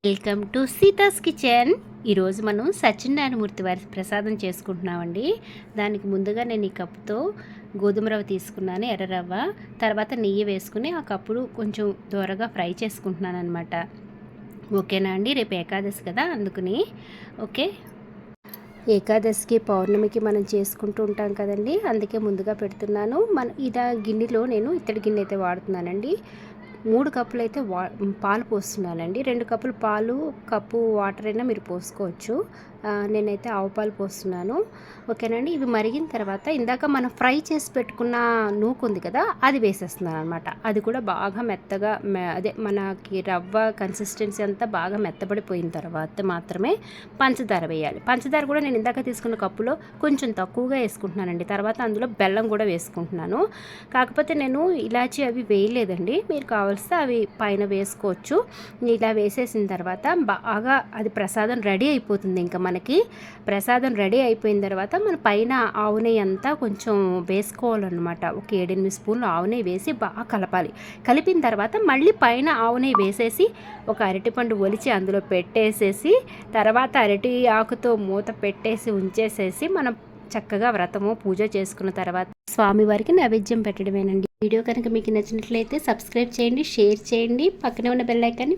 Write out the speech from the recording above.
Welcome to సీతాస్ kitchen. ఈరోజు మనం సత్యనారాయణమూర్తి వారి ప్రసాదం చేసుకుంటున్నామండి. దానికి ముందుగా నేను ఈ కప్పుతో గోధుమ రవ్వ తీసుకున్నాను, ఎర్ర రవ్వ. తర్వాత నెయ్యి వేసుకుని ఆ కప్పులు కొంచెం దూరగా ఫ్రై చేసుకుంటున్నాను అనమాట. ఓకేనా అండి? రేపు ఏకాదశి కదా, అందుకని ఓకే. ఏకాదశికి పౌర్ణమికి మనం చేసుకుంటూ ఉంటాం కదండి, అందుకే ముందుగా పెడుతున్నాను. గిన్నెలో నేను ఇత్తడి గిన్నె అయితే వాడుతున్నానండి. 3 కప్పులు అయితే పాలు పోస్తున్నానండి. 2 కప్పులు పాలు, కప్పు వాటర్ అయినా మీరు పోసుకోవచ్చు. నేనైతే ఆవు పాలు పోస్తున్నాను. ఓకేనండి. ఇవి మరిగిన తర్వాత ఇందాక మనం ఫ్రై చేసి పెట్టుకున్న నూకు ఉంది కదా, అది వేసేస్తున్నాను అనమాట. అది కూడా బాగా మెత్తగా అదే మనకి రవ్వ కన్సిస్టెన్సీ అంతా బాగా మెత్తబడిపోయిన తర్వాత మాత్రమే పంచదార వేయాలి. పంచదార కూడా నేను ఇందాక తీసుకున్న కప్పులో కొంచెం తక్కువగా వేసుకుంటున్నానండి. తర్వాత అందులో బెల్లం కూడా వేసుకుంటున్నాను. కాకపోతే నేను ఇలాచీ అవి వేయలేదండి. మీరు కావాల్స్తే అవి పైన వేసుకోవచ్చు. ఇలా వేసేసిన తర్వాత బాగా అది ప్రసాదం రెడీ అయిపోతుంది. ఇంకా మనకి ప్రసాదం రెడీ అయిపోయిన తర్వాత మన పైన ఆవు నెయ్యి అంతా కొంచెం వేసుకోవాలన్నమాట. ఒక 7-8 స్పూన్లు ఆవు నెయ్యి వేసి బాగా కలపాలి. కలిపిన తర్వాత మళ్ళీ పైన ఆవు నెయ్యి వేసేసి ఒక అరటిపండు ఒలిచి అందులో పెట్టేసేసి తర్వాత అరటి ఆకుతో మూత పెట్టేసి ఉంచేసేసి మనం చక్కగా వ్రతము పూజ చేసుకున్న తర్వాత స్వామివారికి నైవేద్యం పెట్టడమేనండి. వీడియో కనుక మీకు నచ్చినట్లయితే సబ్స్క్రైబ్ చేయండి, షేర్ చేయండి, పక్కనే ఉన్న బెల్ ఐకాన్ని